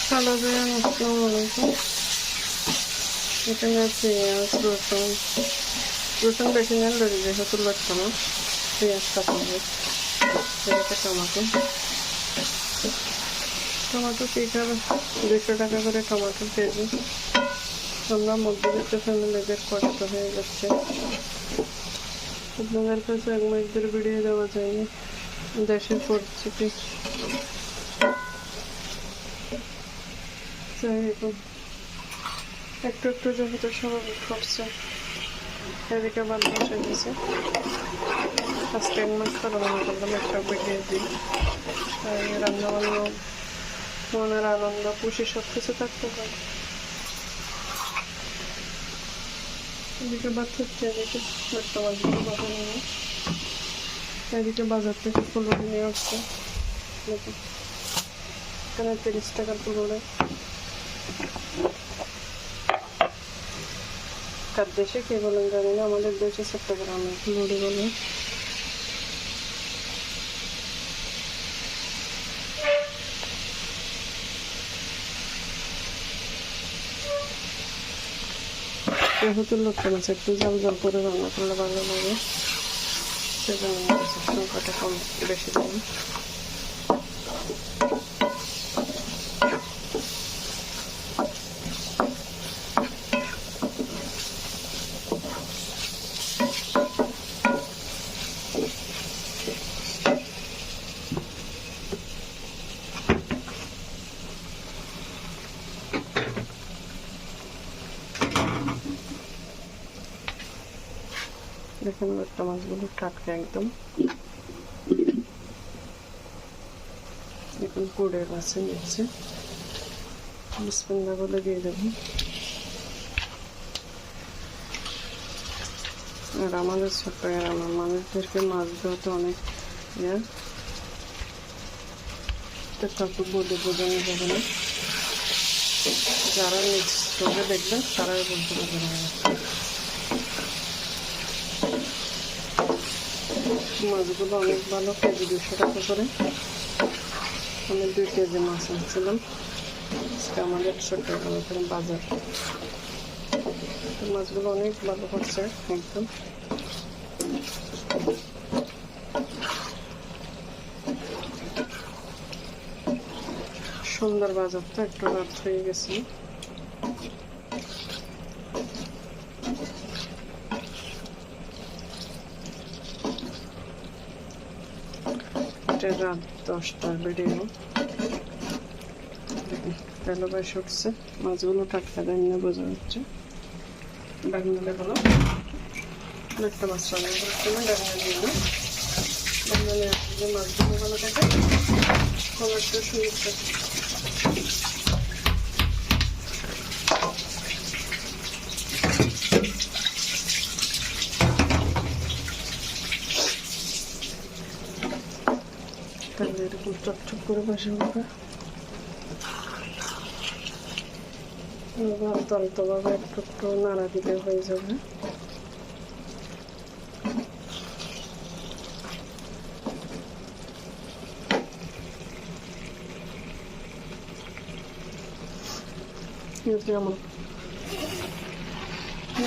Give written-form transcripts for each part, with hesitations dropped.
Hello ভাইয়া, আসসালামু আলাইকুম। এখানে পেঁয়াজ রসুন রসুন বেশি নেন যেহেতু লাগছে না, পেঁয়াজ কাঁচামরিচ, একটা টমেটো টমেটো পিঠার 200 টাকা করে টমেটো কেজি। আমরা মধ্যবিত্ত ফ্যামিলিদের কষ্ট হয়ে যাচ্ছে, আপনাদের কাছে 1 মাস ধরে ভিডিও দেওয়া যায়নি। দেশের পরিস্থিতি একটু একটু যেহেতু স্বাভাবিক করছে, এদিকে বাদ বসে গেছে। আজকে 1 মাস পরে মনে করলাম একটা ভিডিও দিই। রান্না বান্না, মনের আনন্দ, খুশি সব কিছু থাকতে হয়। এদিকে বাদ হচ্ছে, এদিকে একটা মাছগুলো বাজার নিয়ে, এদিকে বাজার থেকে ফুলুরি নিয়ে আসছে। এখানে 30 টাকার ফুলুরি। কার দেশে কে বলেন জানি না, আমাদের দেশে চট্টগ্রামে ফুলুরি বলে। যেহেতু লোকটা মাছ একটু জল জল করে রান্না করলে ভালো লাগে, সেজন্য সংখ্যাটা কম বেশি দিন। দেখেন লোকটা মাছগুলো টাটকা একদম, এখন পড়ে আছে নিচ্ছে। বিসমিল্লাহ বলে দিয়ে দেবো। আর আমাদের ছোট্ট গ্রামের মানুষদেরকে মাছ ধরতে অনেক কাউকে বলে বোঝানো যাবে না। যারা নিজ চোখে দেখবেন তারাই বলতে পারবেন। মাছগুলো অনেক ভালো, কেজি 200 টাকা করে। আমি 2 কেজি মাছ আনছিলাম। আজকে আমাদের ছোট্ট গ্রামের বাজার, মাছগুলো অনেক ভালো করছে একদম। সুন্দর বাজার, তো একটু রাত হয়ে গেছে। রাত 10টার ভিডিও। তেল বেশ উঠছে, মাছগুলো টাটকা দেন না বোঝা যাচ্ছে। ডাকনা দেখলো একটা মাছ রান্না করতে না, ডাকনা দিয়ে না, ডাকনা নিয়ে আসলে মাছগুলো ভালো থাকে, খাবারটা সুন্দর থাকে। তাহলে এরকম চকচক করে বসে হবে, তলতভাবে একটু একটু নাড়া দিলে হয়ে যাবে।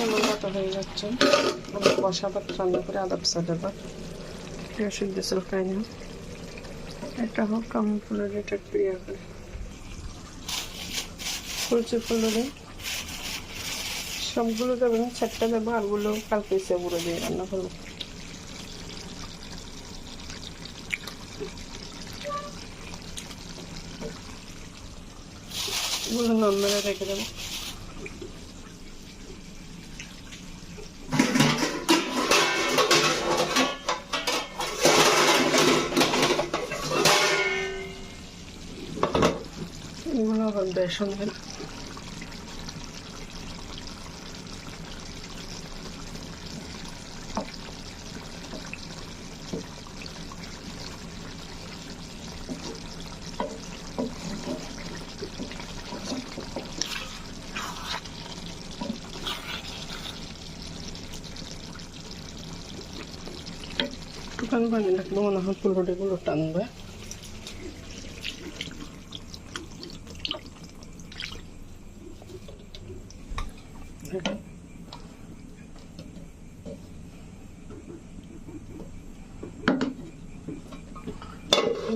আমার ভাত হয়ে যাচ্ছে, আমি কষা ভাত রান্না করে আদাব সাদা ভাত সিদ্ধ ছিল খাই না। এটা হোক আমি ফুলের এটা প্রিয় করে ফুলছে ফুলের সবগুলো যাবে না, 4টা দেবো, আরগুলো কালকে এসে গুঁড়ো দিয়ে রান্না করবো। এগুলো নর্মালে রেখে দেবো। এগুলো আবার বেসন দেন। একটুখানি পানি রাখলে মনে হয় ফুলগুলো টানবে। থাকে।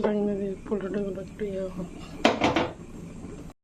বাড়ি মেরে পোলট্রিগুলো একটু ইয়ে হোক।